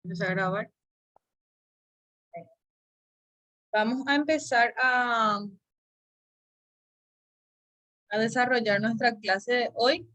Empezar a grabar. Vamos a empezar a desarrollar nuestra clase de hoy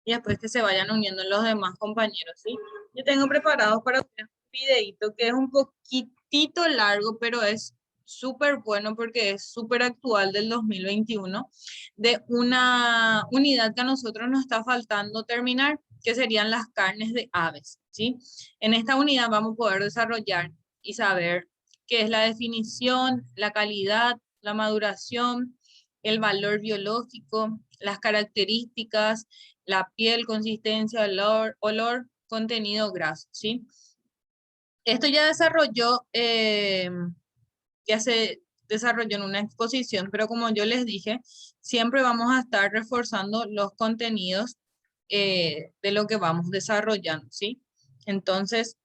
y después que se vayan uniendo los demás compañeros, ¿sí? Yo tengo preparado para ustedes un videito que es un poquitito largo, pero es súper bueno porque es súper actual del 2021, de una unidad que a nosotros nos está faltando terminar, que serían las carnes de aves, ¿sí? En esta unidad vamos a poder desarrollar y saber qué es la definición, la calidad, la maduración, el valor biológico, las características, la piel, consistencia, olor, contenido graso, ¿sí? Esto ya se desarrolló en una exposición, pero como yo les dije, siempre vamos a estar reforzando los contenidos de lo que vamos desarrollando, ¿sí? Entonces,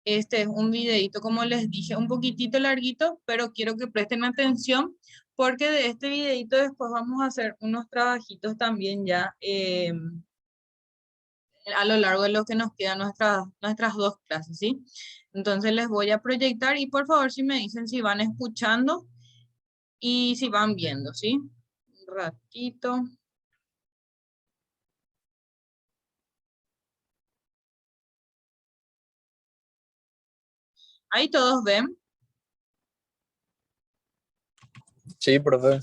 este es un videito, como les dije, un poquitito larguito, pero quiero que presten atención porque de este videito después vamos a hacer unos trabajitos también ya a lo largo de lo que nos quedan nuestras dos clases, ¿sí? Entonces les voy a proyectar y por favor si me dicen si van escuchando y si van viendo, ¿sí? Un ratito. Ahí todos ven. Sí, profe.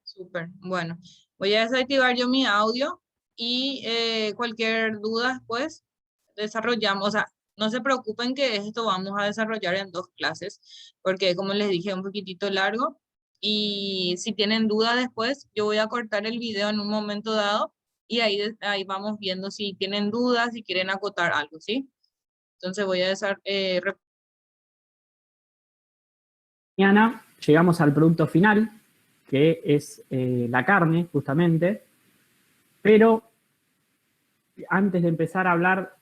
Súper. Bueno, voy a desactivar yo mi audio y cualquier duda, pues, desarrollamos. O sea, no se preocupen que esto vamos a desarrollar en dos clases, porque como les dije, es un poquitito largo. Y si tienen dudas después, yo voy a cortar el video en un momento dado y ahí vamos viendo si tienen dudas, si quieren acotar algo, ¿sí? Entonces voy a Mañana llegamos al producto final, que es la carne, justamente, pero antes de empezar a hablar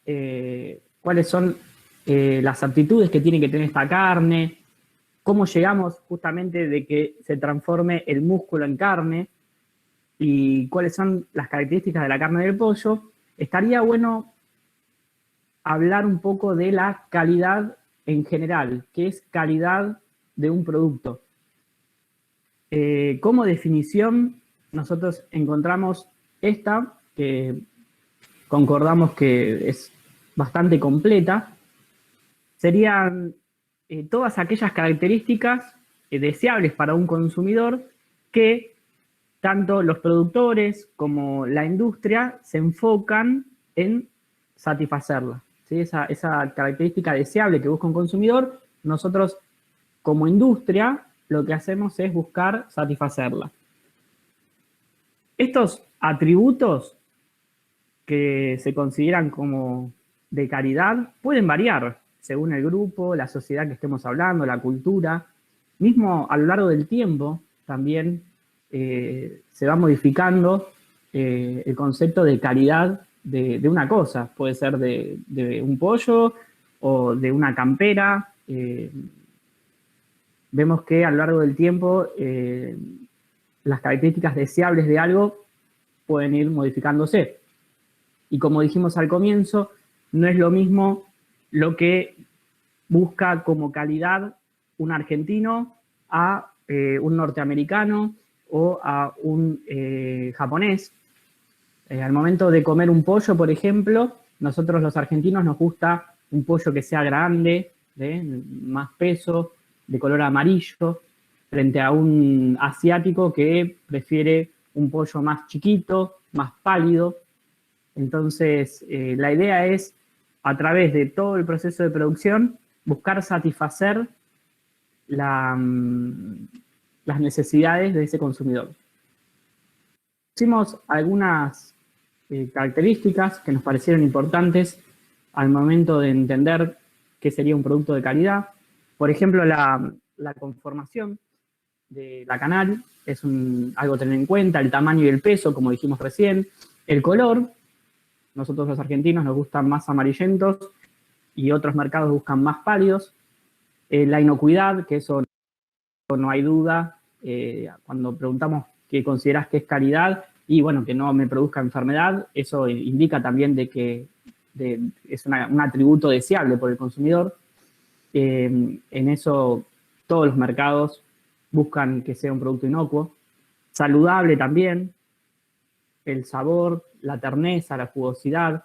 cuáles son las aptitudes que tiene que tener esta carne, cómo llegamos justamente de que se transforme el músculo en carne y cuáles son las características de la carne del pollo, estaría bueno hablar un poco de la calidad en general, que es calidad de un producto. Como definición, nosotros encontramos esta, que concordamos que es bastante completa. Serían todas aquellas características deseables para un consumidor que tanto los productores como la industria se enfocan en satisfacerla, ¿sí? Esa característica deseable que busca un consumidor, nosotros como industria lo que hacemos es buscar satisfacerla. Estos atributos que se consideran como de calidad pueden variar según el grupo, la sociedad que estemos hablando, la cultura. Mismo a lo largo del tiempo también se va modificando el concepto de calidad de una cosa. Puede ser de un pollo o de una campera. Vemos que a lo largo del tiempo las características deseables de algo pueden ir modificándose. Y como dijimos al comienzo, no es lo mismo lo que busca como calidad un argentino a un norteamericano o a un japonés. Al momento de comer un pollo, por ejemplo, nosotros los argentinos nos gusta un pollo que sea grande, más peso, de color amarillo, frente a un asiático que prefiere un pollo más chiquito, más pálido. Entonces, la idea es, a través de todo el proceso de producción, buscar satisfacer las necesidades de ese consumidor. Hicimos algunas características que nos parecieron importantes al momento de entender qué sería un producto de calidad. Por ejemplo, la conformación de la canal es algo a tener en cuenta, el tamaño y el peso, como dijimos recién, el color. Nosotros los argentinos nos gustan más amarillentos y otros mercados buscan más pálidos. La inocuidad, que eso no hay duda, cuando preguntamos qué consideras que es calidad, y bueno, que no me produzca enfermedad, eso indica también de que es un atributo deseable por el consumidor. En eso todos los mercados buscan que sea un producto inocuo, saludable también, el sabor, la terneza, la jugosidad,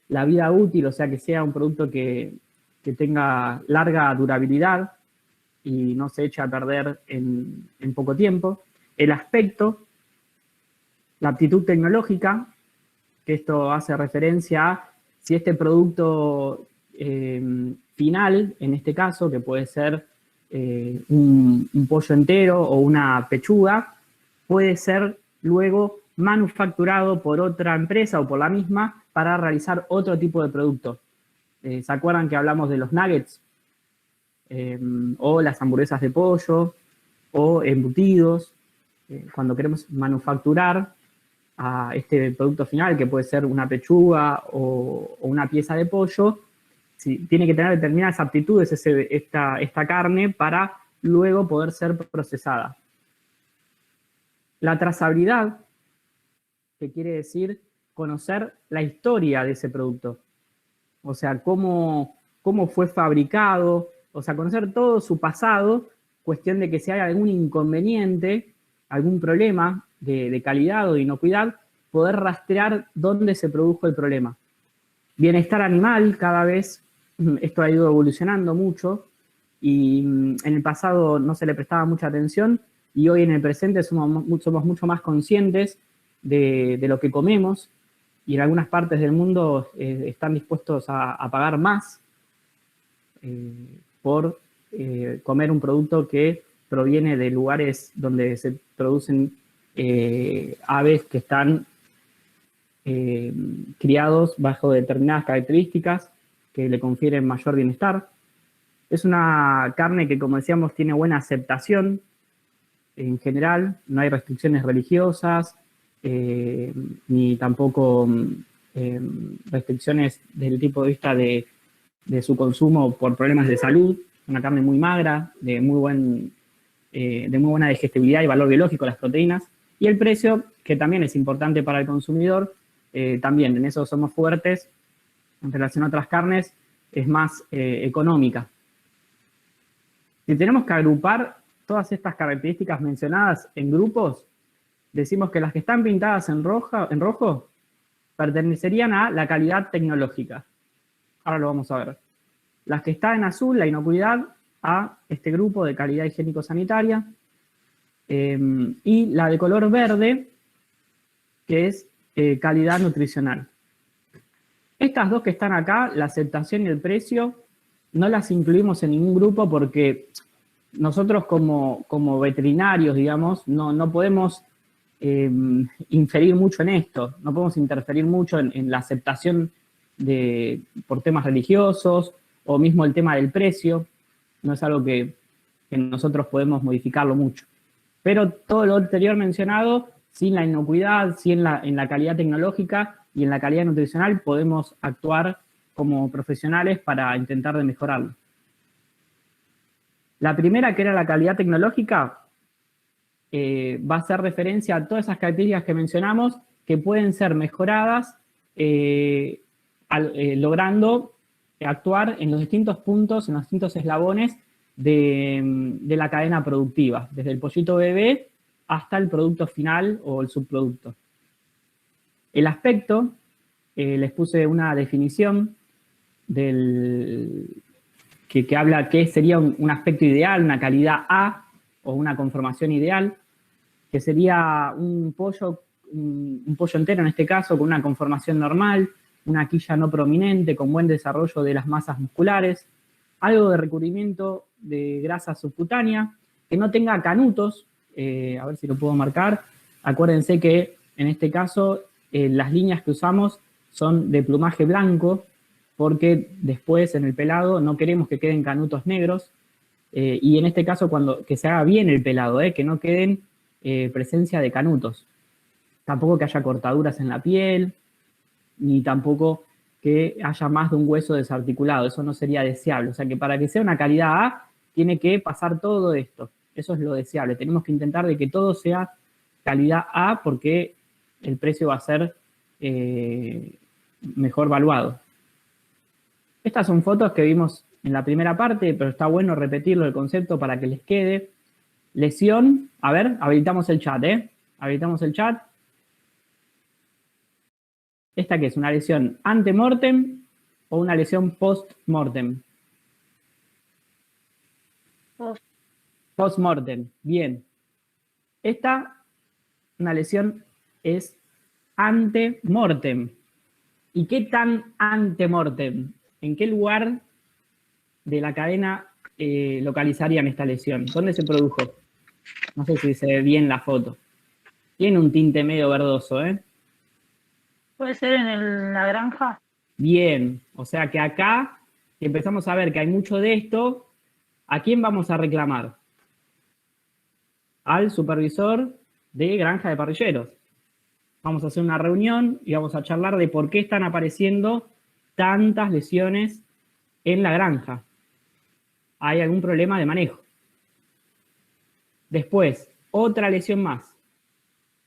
la vida útil, o sea, que sea un producto que tenga larga durabilidad y no se eche a perder en poco tiempo. El aspecto, la aptitud tecnológica, que esto hace referencia a si este producto final, en este caso, que puede ser un pollo entero o una pechuga, puede ser luego manufacturado por otra empresa o por la misma para realizar otro tipo de producto. ¿Se acuerdan que hablamos de los nuggets? O las hamburguesas de pollo, o embutidos. Cuando queremos manufacturar a este producto final, que puede ser una pechuga o una pieza de pollo, tiene que tener determinadas aptitudes esta carne para luego poder ser procesada. La trazabilidad, que quiere decir conocer la historia de ese producto. O sea, cómo fue fabricado, o sea, conocer todo su pasado, cuestión de que si hay algún inconveniente, algún problema de calidad o de inocuidad, poder rastrear dónde se produjo el problema. Bienestar animal, cada vez esto ha ido evolucionando mucho y en el pasado no se le prestaba mucha atención y hoy en el presente somos mucho más conscientes de lo que comemos y en algunas partes del mundo están dispuestos a pagar más por comer un producto que proviene de lugares donde se producen aves que están criados bajo determinadas características que le confieren mayor bienestar. Es una carne que, como decíamos, tiene buena aceptación en general, no hay restricciones religiosas, ni tampoco restricciones desde el tipo de vista de su consumo por problemas de salud. Una carne muy magra, de muy buena digestibilidad y valor biológico, las proteínas. Y el precio, que también es importante para el consumidor, también en eso somos fuertes, en relación a otras carnes, es más económica. Si tenemos que agrupar todas estas características mencionadas en grupos, decimos que las que están pintadas en rojo pertenecerían a la calidad tecnológica. Ahora lo vamos a ver. Las que están en azul, la inocuidad, a este grupo de calidad higiénico-sanitaria. Y la de color verde, que es calidad nutricional. Estas dos que están acá, la aceptación y el precio, no las incluimos en ningún grupo porque nosotros como veterinarios, digamos, no podemos inferir mucho en esto, no podemos interferir mucho en la aceptación por temas religiosos o mismo el tema del precio, no es algo que nosotros podemos modificarlo mucho. Pero todo lo anterior mencionado, sin la inocuidad, sin en la calidad tecnológica y en la calidad nutricional, podemos actuar como profesionales para intentar de mejorarlo. La primera, que era la calidad tecnológica, va a hacer referencia a todas esas características que mencionamos que pueden ser mejoradas logrando actuar en los distintos puntos, en los distintos eslabones de la cadena productiva, desde el pollito bebé hasta el producto final o el subproducto. El aspecto, les puse una definición que habla que sería un aspecto ideal, una calidad A o una conformación ideal, que sería un pollo entero en este caso con una conformación normal, una quilla no prominente, con buen desarrollo de las masas musculares, algo de recubrimiento de grasa subcutánea, que no tenga canutos, a ver si lo puedo marcar. Acuérdense que en este caso las líneas que usamos son de plumaje blanco, porque después en el pelado no queremos que queden canutos negros, y en este caso que se haga bien el pelado, que no queden presencia de canutos. Tampoco que haya cortaduras en la piel, ni tampoco que haya más de un hueso desarticulado, eso no sería deseable. O sea que para que sea una calidad A, tiene que pasar todo esto. Eso es lo deseable. Tenemos que intentar de que todo sea calidad A porque el precio va a ser mejor valuado. Estas son fotos que vimos en la primera parte, pero está bueno repetirlo el concepto para que les quede. Lesión, a ver, habilitamos el chat, Habilitamos el chat. ¿Esta qué es? ¿Una lesión ante-mortem o una lesión post-mortem? Post-mortem, bien. Esta, una lesión, es ante-mortem. ¿Y qué tan ante-mortem? ¿En qué lugar de la cadena localizarían esta lesión? ¿Dónde se produjo? No sé si se ve bien la foto. Tiene un tinte medio verdoso, ¿eh? ¿Puede ser en la granja? Bien, o sea que acá, si empezamos a ver que hay mucho de esto, ¿a quién vamos a reclamar? Al supervisor de granja de parrilleros. Vamos a hacer una reunión y vamos a charlar de por qué están apareciendo tantas lesiones en la granja. ¿Hay algún problema de manejo? Después, otra lesión más.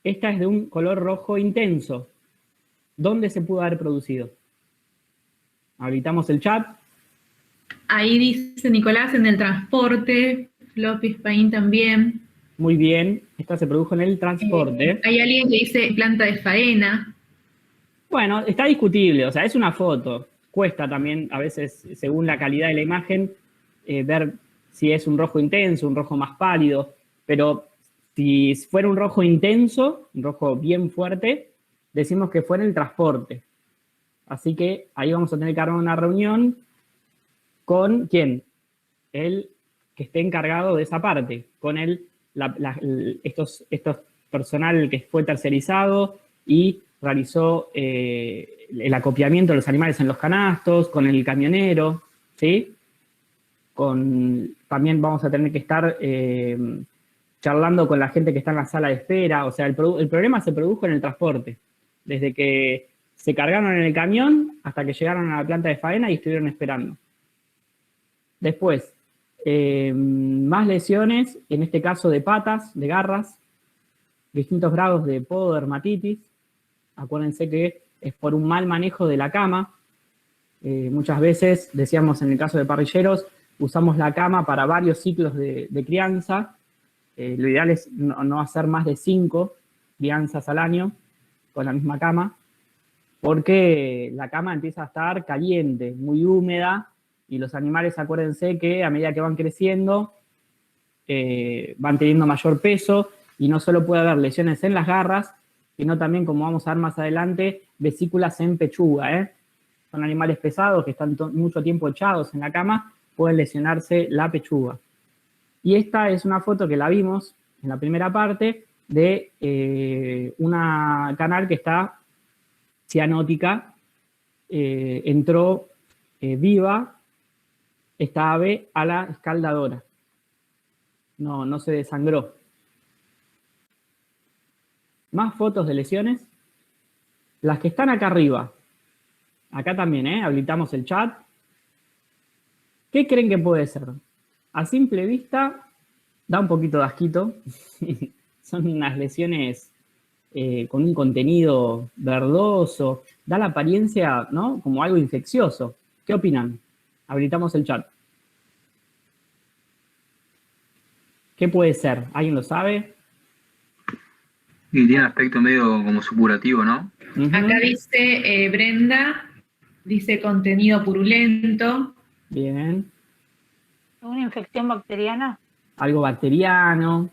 Esta es de un color rojo intenso. ¿Dónde se pudo haber producido? Habilitamos el chat. Ahí dice Nicolás en el transporte, Floppy Spain también. Muy bien, esta se produjo en el transporte. Hay alguien que dice planta de faena. Bueno, está discutible, o sea, es una foto. Cuesta también, a veces, según la calidad de la imagen, ver si es un rojo intenso, un rojo más pálido. Pero si fuera un rojo intenso, un rojo bien fuerte, decimos que fue en el transporte. Así que ahí vamos a tener que armar una reunión con ¿quién? El que esté encargado de esa parte, con estos personal que fue tercerizado y realizó el acopiamiento de los animales en los canastos, con el camionero, ¿sí? También vamos a tener que estar charlando con la gente que está en la sala de espera. O sea, el problema se produjo en el transporte, desde que se cargaron en el camión hasta que llegaron a la planta de faena y estuvieron esperando. Después, más lesiones, en este caso de patas, de garras, distintos grados de pododermatitis. Acuérdense que es por un mal manejo de la cama. Muchas veces, decíamos en el caso de parrilleros, usamos la cama para varios ciclos de crianza. Lo ideal es no hacer más de 5 crianzas al año con la misma cama, porque la cama empieza a estar caliente, muy húmeda, y los animales, acuérdense que a medida que van creciendo, van teniendo mayor peso, y no solo puede haber lesiones en las garras, sino también, como vamos a ver más adelante, vesículas en pechuga, Son animales pesados que están mucho tiempo echados en la cama, pueden lesionarse la pechuga. Y esta es una foto que la vimos en la primera parte de una canal que está cianótica. Entró viva esta ave a la escaldadora. No se desangró. Más fotos de lesiones. Las que están acá arriba. Acá también, habilitamos el chat. ¿Qué creen que puede ser? A simple vista, da un poquito de asquito. Son unas lesiones con un contenido verdoso. Da la apariencia, ¿no? Como algo infeccioso. ¿Qué opinan? Habilitamos el chat. ¿Qué puede ser? ¿Alguien lo sabe? Y tiene aspecto medio como supurativo, ¿no? Acá dice Brenda, dice contenido purulento. Bien. ¿Una infección bacteriana? Algo bacteriano.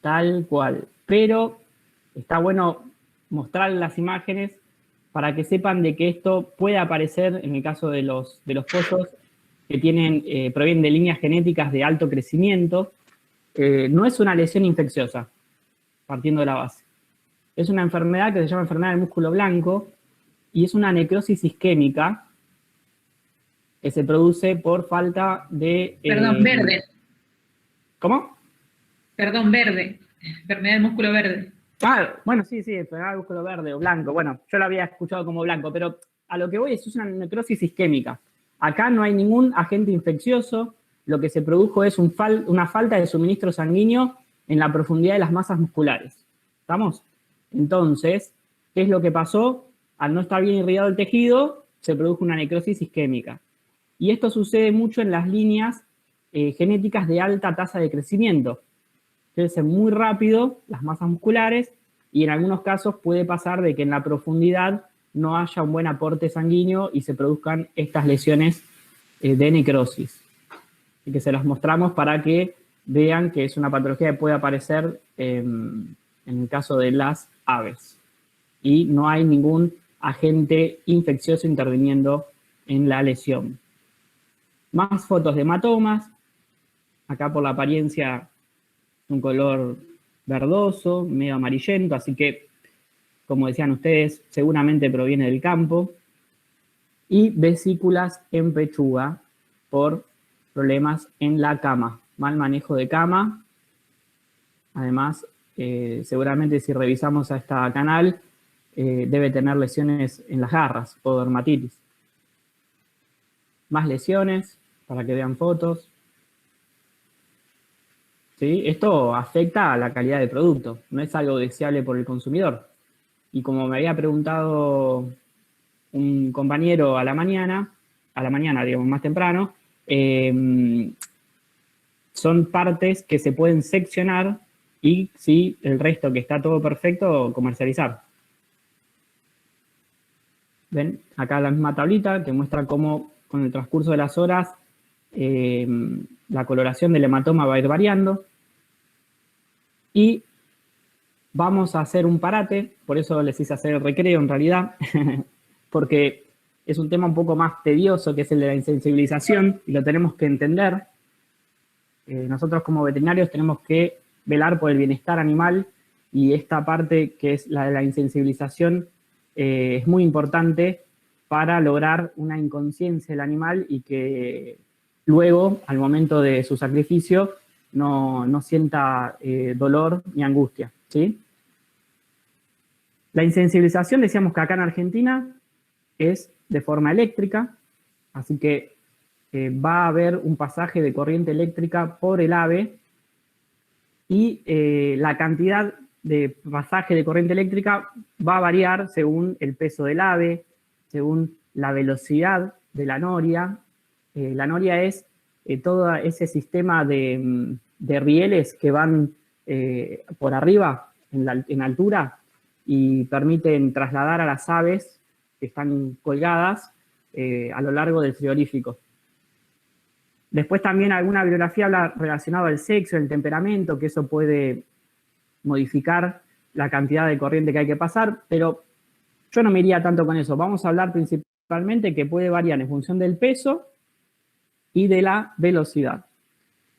Tal cual. Pero está bueno mostrar las imágenes para que sepan de que esto puede aparecer en el caso de los pollos que provienen de líneas genéticas de alto crecimiento. No es una lesión infecciosa, partiendo de la base. Es una enfermedad que se llama enfermedad del músculo blanco y es una necrosis isquémica que se produce por falta de... Perdón, verde. ¿Cómo? Perdón, verde. Enfermedad del músculo verde. Ah, bueno, sí, enfermedad del músculo verde o blanco. Bueno, yo lo había escuchado como blanco, pero a lo que voy es una necrosis isquémica. Acá no hay ningún agente infeccioso. Lo que se produjo es una falta de suministro sanguíneo en la profundidad de las masas musculares. ¿Estamos? Entonces, ¿qué es lo que pasó? Al no estar bien irrigado el tejido, se produjo una necrosis isquémica. Y esto sucede mucho en las líneas genéticas de alta tasa de crecimiento. Crecen muy rápido las masas musculares y en algunos casos puede pasar de que en la profundidad no haya un buen aporte sanguíneo y se produzcan estas lesiones de necrosis. Así que se las mostramos para que vean que es una patología que puede aparecer en el caso de las aves. Y no hay ningún agente infeccioso interviniendo en la lesión. Más fotos de hematomas. Acá por la apariencia un color verdoso, medio amarillento, así que, como decían ustedes, seguramente proviene del campo. Y vesículas en pechuga por problemas en la cama, mal manejo de cama. Además, seguramente si revisamos a esta canal, debe tener lesiones en las garras o dermatitis. Más lesiones, para que vean fotos. ¿Sí? Esto afecta a la calidad del producto, no es algo deseable por el consumidor. Y como me había preguntado un compañero a la mañana, digamos, más temprano, son partes que se pueden seccionar y si el resto que está todo perfecto, comercializar. ¿Ven? Acá la misma tablita que muestra cómo con el transcurso de las horas la coloración del hematoma va a ir variando. Y vamos a hacer un parate, por eso les hice hacer el recreo en realidad, porque es un tema un poco más tedioso que es el de la insensibilización y lo tenemos que entender. Nosotros como veterinarios tenemos que velar por el bienestar animal y esta parte que es la de la insensibilización es muy importante para lograr una inconsciencia del animal y que luego, al momento de su sacrificio, no sienta dolor ni angustia, ¿sí? La insensibilización, decíamos que acá en Argentina es de forma eléctrica, así que va a haber un pasaje de corriente eléctrica por el ave y la cantidad de pasaje de corriente eléctrica va a variar según el peso del ave, según la velocidad de la noria. La noria es todo ese sistema de rieles que van por arriba, en altura, y permiten trasladar a las aves que están colgadas a lo largo del frigorífico. Después también alguna bibliografía habla relacionado al sexo, el temperamento, que eso puede modificar la cantidad de corriente que hay que pasar, pero yo no me iría tanto con eso. Vamos a hablar principalmente que puede variar en función del peso y de la velocidad.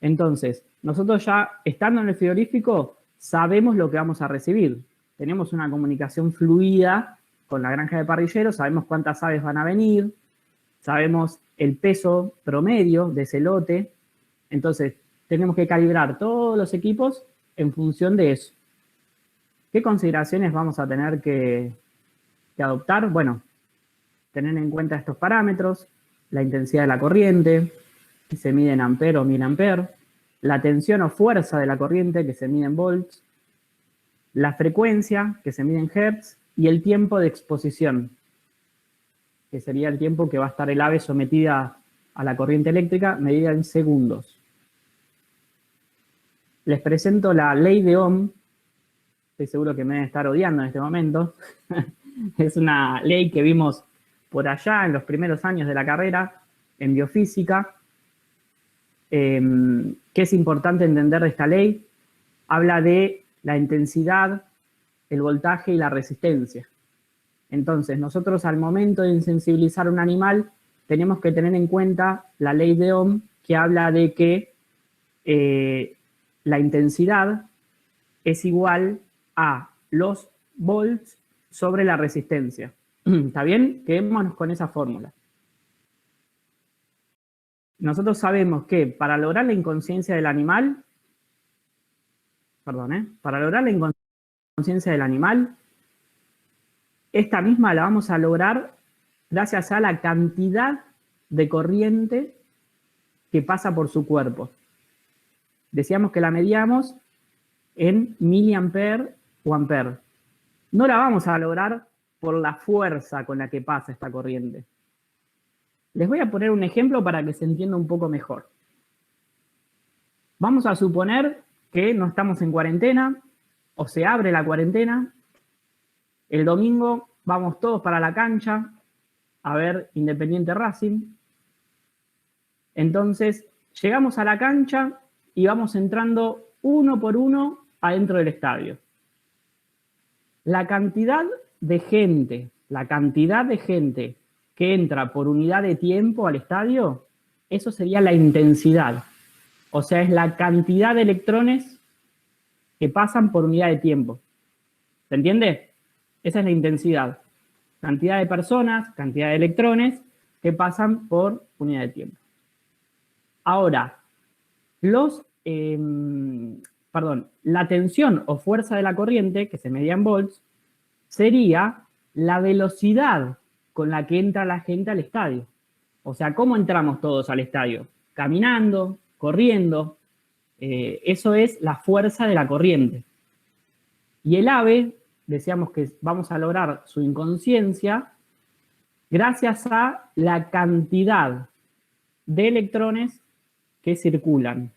Entonces, nosotros ya estando en el frigorífico sabemos lo que vamos a recibir. Tenemos una comunicación fluida con la granja de parrilleros, sabemos cuántas aves van a venir, sabemos el peso promedio de ese lote. Entonces, tenemos que calibrar todos los equipos en función de eso. ¿Qué consideraciones vamos a tener que adoptar? Bueno, tener en cuenta estos parámetros, la intensidad de la corriente, que se mide en ampere o miliampere, la tensión o fuerza de la corriente, que se mide en volts, la frecuencia, que se mide en hertz, y el tiempo de exposición, que sería el tiempo que va a estar el ave sometida a la corriente eléctrica, medida en segundos. Les presento la ley de Ohm. Estoy seguro que me deben estar odiando en este momento. Es una ley que vimos por allá en los primeros años de la carrera, en biofísica. ¿Qué es importante entender de esta ley? Habla de la intensidad, el voltaje y la resistencia. Entonces, nosotros al momento de insensibilizar a un animal, tenemos que tener en cuenta la ley de Ohm, que habla de que la intensidad es igual a los volts sobre la resistencia. ¿Está bien? Quedémonos con esa fórmula. Nosotros sabemos que para lograr la inconsciencia del animal, para lograr la inconsciencia del animal, esta misma la vamos a lograr gracias a la cantidad de corriente que pasa por su cuerpo. Decíamos que la medíamos en miliampere o ampere. No la vamos a lograr por la fuerza con la que pasa esta corriente. Les voy a poner un ejemplo para que se entienda un poco mejor. Vamos a suponer que no estamos en cuarentena o se abre la cuarentena. El domingo vamos todos para la cancha a ver Independiente Racing. Entonces, llegamos a la cancha y vamos entrando uno por uno adentro del estadio. La cantidad de gente que entra por unidad de tiempo al estadio, eso sería la intensidad. O sea, es la cantidad de electrones que pasan por unidad de tiempo. ¿Se entiende? Esa es la intensidad. Cantidad de personas, cantidad de electrones que pasan por unidad de tiempo. Ahora, la tensión o fuerza de la corriente, que se medía en volts, sería la velocidad con la que entra la gente al estadio. O sea, ¿cómo entramos todos al estadio? Caminando, corriendo. Eso es la fuerza de la corriente. Y el ave, decíamos que vamos a lograr su inconsciencia gracias a la cantidad de electrones que circulan.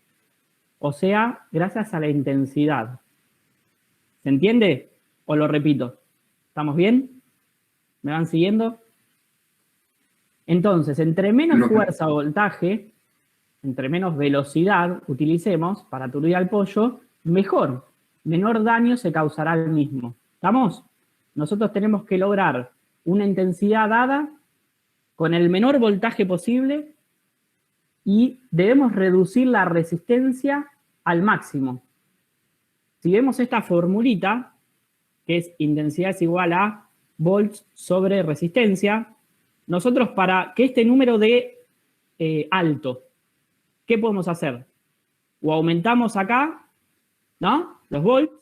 O sea, gracias a la intensidad. ¿Se entiende? ¿O lo repito? ¿Estamos bien? ¿Me van siguiendo? Entonces, entre menos fuerza o voltaje, entre menos velocidad utilicemos para aturdir al pollo, mejor. Menor daño se causará al mismo. ¿Estamos? Nosotros tenemos que lograr una intensidad dada con el menor voltaje posible y debemos reducir la resistencia al máximo. Si vemos esta formulita, que es intensidad es igual a volts sobre resistencia, nosotros para que este número dé alto, ¿qué podemos hacer? O aumentamos acá, ¿no? Los volts,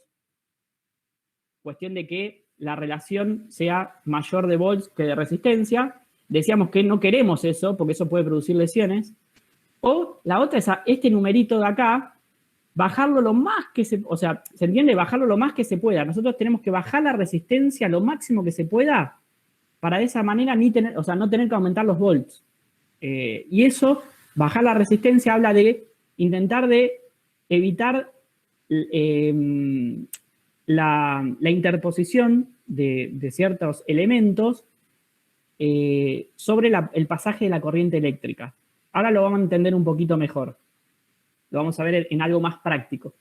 cuestión de que la relación sea mayor de volts que de resistencia. Decíamos que no queremos eso, porque eso puede producir lesiones. O la otra es a este numerito de acá, bajarlo lo más que se... O sea, ¿se entiende? Bajarlo lo más que se pueda. Nosotros tenemos que bajar la resistencia lo máximo que se pueda para de esa manera no tener que aumentar los volts. Y eso, bajar la resistencia, habla de intentar de evitar la interposición de ciertos elementos sobre el pasaje de la corriente eléctrica. Ahora lo vamos a entender un poquito mejor. Lo vamos a ver en algo más práctico.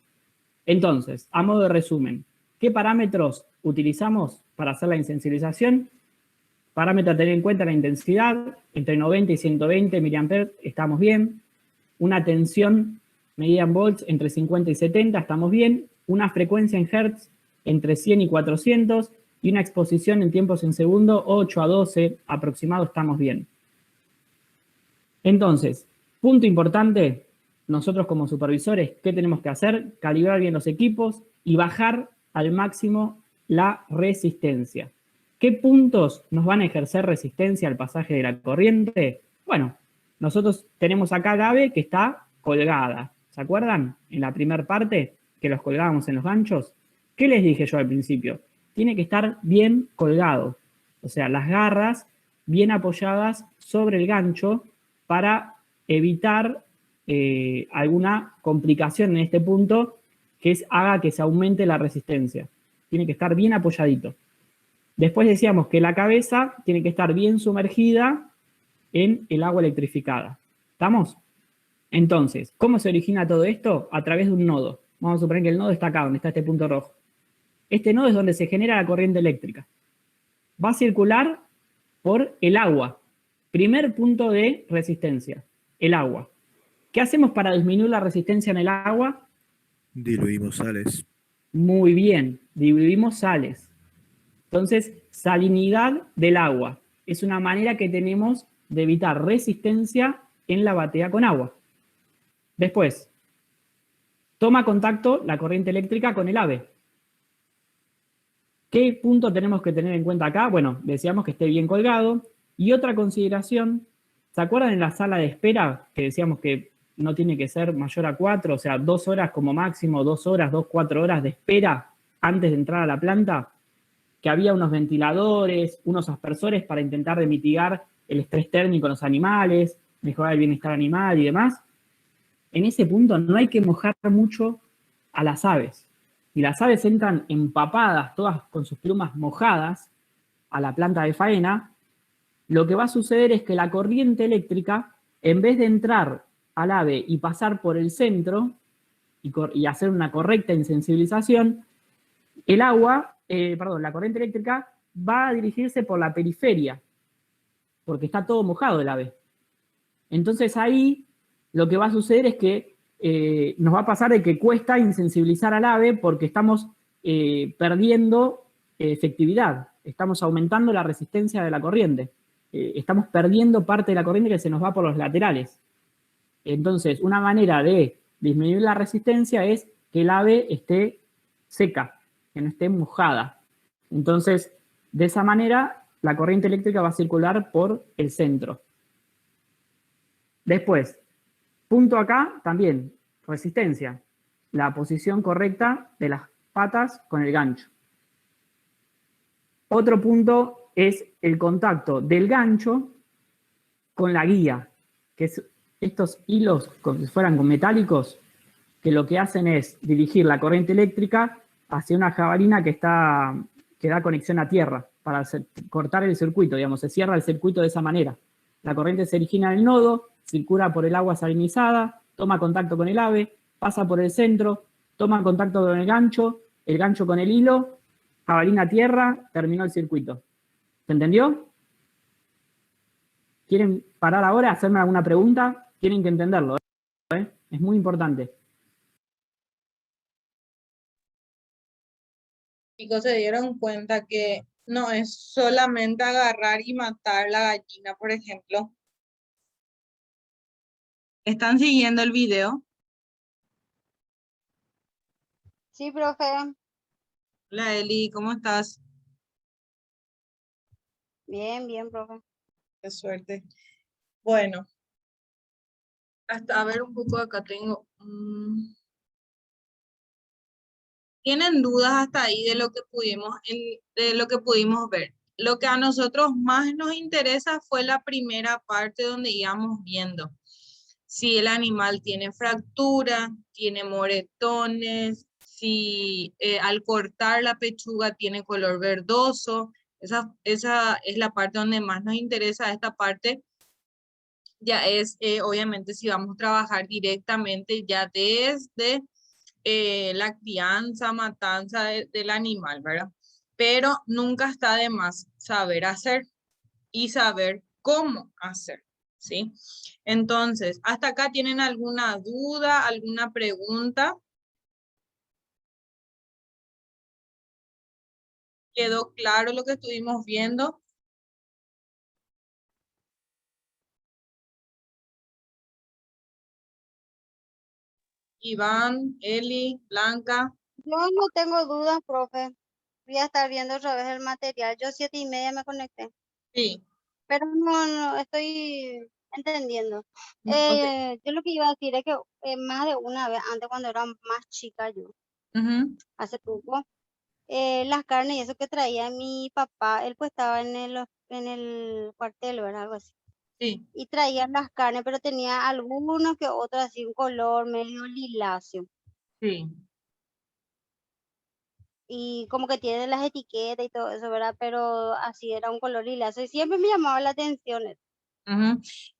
Entonces, a modo de resumen, ¿qué parámetros utilizamos para hacer la insensibilización? Parámetro a tener en cuenta: la intensidad, entre 90 y 120 mA, estamos bien. Una tensión medida en volts, entre 50 y 70, estamos bien. Una frecuencia en hertz, entre 100 y 400. Y una exposición en tiempos en segundo, 8 a 12 aproximado, estamos bien. Entonces, punto importante, nosotros como supervisores, ¿qué tenemos que hacer? Calibrar bien los equipos y bajar al máximo la resistencia. ¿Qué puntos nos van a ejercer resistencia al pasaje de la corriente? Bueno, nosotros tenemos acá la ave que está colgada. ¿Se acuerdan? En la primera parte que los colgábamos en los ganchos. ¿Qué les dije yo al principio? Tiene que estar bien colgado. O sea, las garras bien apoyadas sobre el gancho para evitar alguna complicación en este punto que haga que se aumente la resistencia. Tiene que estar bien apoyadito. Después decíamos que la cabeza tiene que estar bien sumergida en el agua electrificada. ¿Estamos? Entonces, ¿cómo se origina todo esto? A través de un nodo. Vamos a suponer que el nodo está acá, donde está este punto rojo. Este nodo es donde se genera la corriente eléctrica. Va a circular por el agua. Primer punto de resistencia, el agua. ¿Qué hacemos para disminuir la resistencia en el agua? Diluimos sales. Muy bien, diluimos sales. Entonces, salinidad del agua. Es una manera que tenemos de evitar resistencia en la batea con agua. Después, toma contacto la corriente eléctrica con el ave. ¿Qué punto tenemos que tener en cuenta acá? Bueno, decíamos que esté bien colgado. Y otra consideración, ¿se acuerdan en la sala de espera que decíamos que no tiene que ser mayor a 4, o sea, 2 horas como máximo, 2 horas, 4 horas de espera antes de entrar a la planta? Que había unos ventiladores, unos aspersores para intentar de mitigar el estrés térmico en los animales, mejorar el bienestar animal y demás, en ese punto no hay que mojar mucho a las aves. Si las aves entran empapadas, todas con sus plumas mojadas, a la planta de faena, lo que va a suceder es que la corriente eléctrica, en vez de entrar al ave y pasar por el centro y hacer una correcta insensibilización, la corriente eléctrica va a dirigirse por la periferia, porque está todo mojado el ave. Entonces ahí lo que va a suceder es que nos va a pasar de que cuesta insensibilizar al ave porque estamos perdiendo efectividad, estamos aumentando la resistencia de la corriente, estamos perdiendo parte de la corriente que se nos va por los laterales. Entonces, una manera de disminuir la resistencia es que el ave esté seca, que no esté mojada. Entonces, de esa manera, la corriente eléctrica va a circular por el centro. Después, punto acá, también, resistencia. La posición correcta de las patas con el gancho. Otro punto es el contacto del gancho con la guía, que es estos hilos como si fueran metálicos, que lo que hacen es dirigir la corriente eléctrica hacia una jabalina que da conexión a tierra, para cortar el circuito, digamos, se cierra el circuito de esa manera. La corriente se origina en el nodo, circula por el agua salinizada, toma contacto con el ave, pasa por el centro, toma contacto con el gancho con el hilo, jabalina a tierra, terminó el circuito. ¿Se entendió? ¿Quieren parar ahora, hacerme alguna pregunta? Tienen que entenderlo, ¿eh? Es muy importante. Chicos, se dieron cuenta que no es solamente agarrar y matar la gallina, por ejemplo. ¿Están siguiendo el video? Sí, profe. Hola Eli, ¿cómo estás? Bien, bien, profe. Qué suerte. Bueno, hasta a ver un poco acá tengo. ¿Tienen dudas hasta ahí de lo que pudimos ver? Lo que a nosotros más nos interesa fue la primera parte donde íbamos viendo si el animal tiene fractura, tiene moretones, si al cortar la pechuga tiene color verdoso. Esa es la parte donde más nos interesa. Esta parte ya es, obviamente, si vamos a trabajar directamente ya desde la crianza, matanza del animal, ¿verdad? Pero nunca está de más saber hacer y saber cómo hacer, ¿sí? Entonces, ¿hasta acá tienen alguna duda, alguna pregunta? ¿Quedó claro lo que estuvimos viendo? Iván, Eli, Blanca. Yo no tengo dudas, profe. Voy a estar viendo otra vez el material. Yo 7:30 me conecté. Sí. Pero no estoy entendiendo. Okay. Yo lo que iba a decir es que más de una vez, antes cuando era más chica yo, hace poco, las carnes y eso que traía mi papá, él pues estaba en el cuartel, ¿verdad? Algo así. Sí, Y traía las carnes, pero tenía algunos que otros así un color medio liláceo. sí. Y como que tiene las etiquetas y todo eso, ¿verdad? Pero así era un color lilazo y siempre me llamaba la atención eso.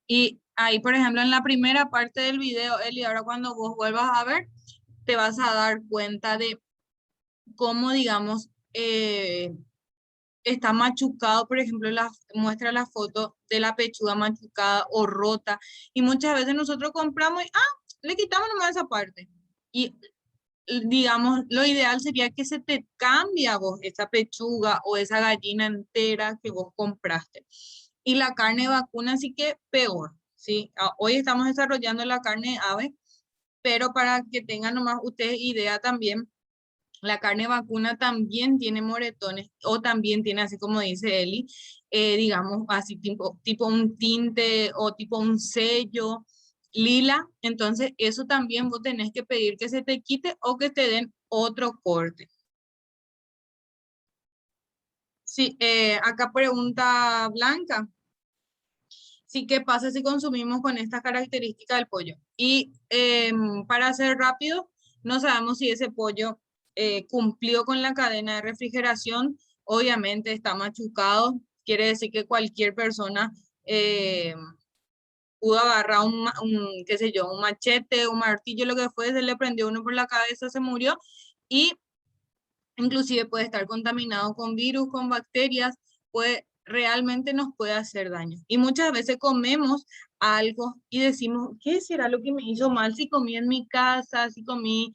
Y ahí, por ejemplo, en la primera parte del video, Eli, ahora cuando vos vuelvas a ver, te vas a dar cuenta de cómo, digamos, está machucado, por ejemplo, muestra la foto de la pechuga machucada o rota. Y muchas veces nosotros compramos y, le quitamos nomás esa parte. Y digamos, lo ideal sería que se te cambie a vos esa pechuga o esa gallina entera que vos compraste. Y la carne vacuna sí que peor, ¿sí? Hoy estamos desarrollando la carne ave, pero para que tengan nomás ustedes idea también, la carne vacuna también tiene moretones o también tiene, así como dice Eli, digamos así tipo un tinte o tipo un sello lila. Entonces eso también vos tenés que pedir que se te quite o que te den otro corte. Sí, acá pregunta Blanca. Sí, ¿qué pasa si consumimos con estas características del pollo? Y para ser rápido, no sabemos si ese pollo cumplió con la cadena de refrigeración. Obviamente está machucado, quiere decir que cualquier persona pudo agarrar qué sé yo, un machete, un martillo, lo que fue, se le prendió uno por la cabeza, se murió, y inclusive puede estar contaminado con virus, con bacterias, realmente nos puede hacer daño. Y muchas veces comemos algo y decimos, ¿qué será lo que me hizo mal? Si comí en mi casa, si comí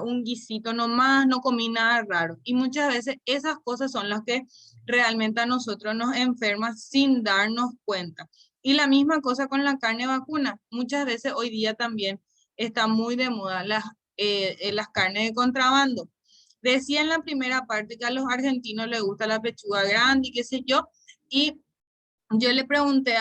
un guisito nomás, no comí nada raro. Y muchas veces esas cosas son las que realmente a nosotros nos enferman sin darnos cuenta. Y la misma cosa con la carne vacuna. Muchas veces hoy día también está muy de moda las carnes de contrabando. Decía en la primera parte que a los argentinos les gusta la pechuga grande y qué sé yo, y yo le pregunté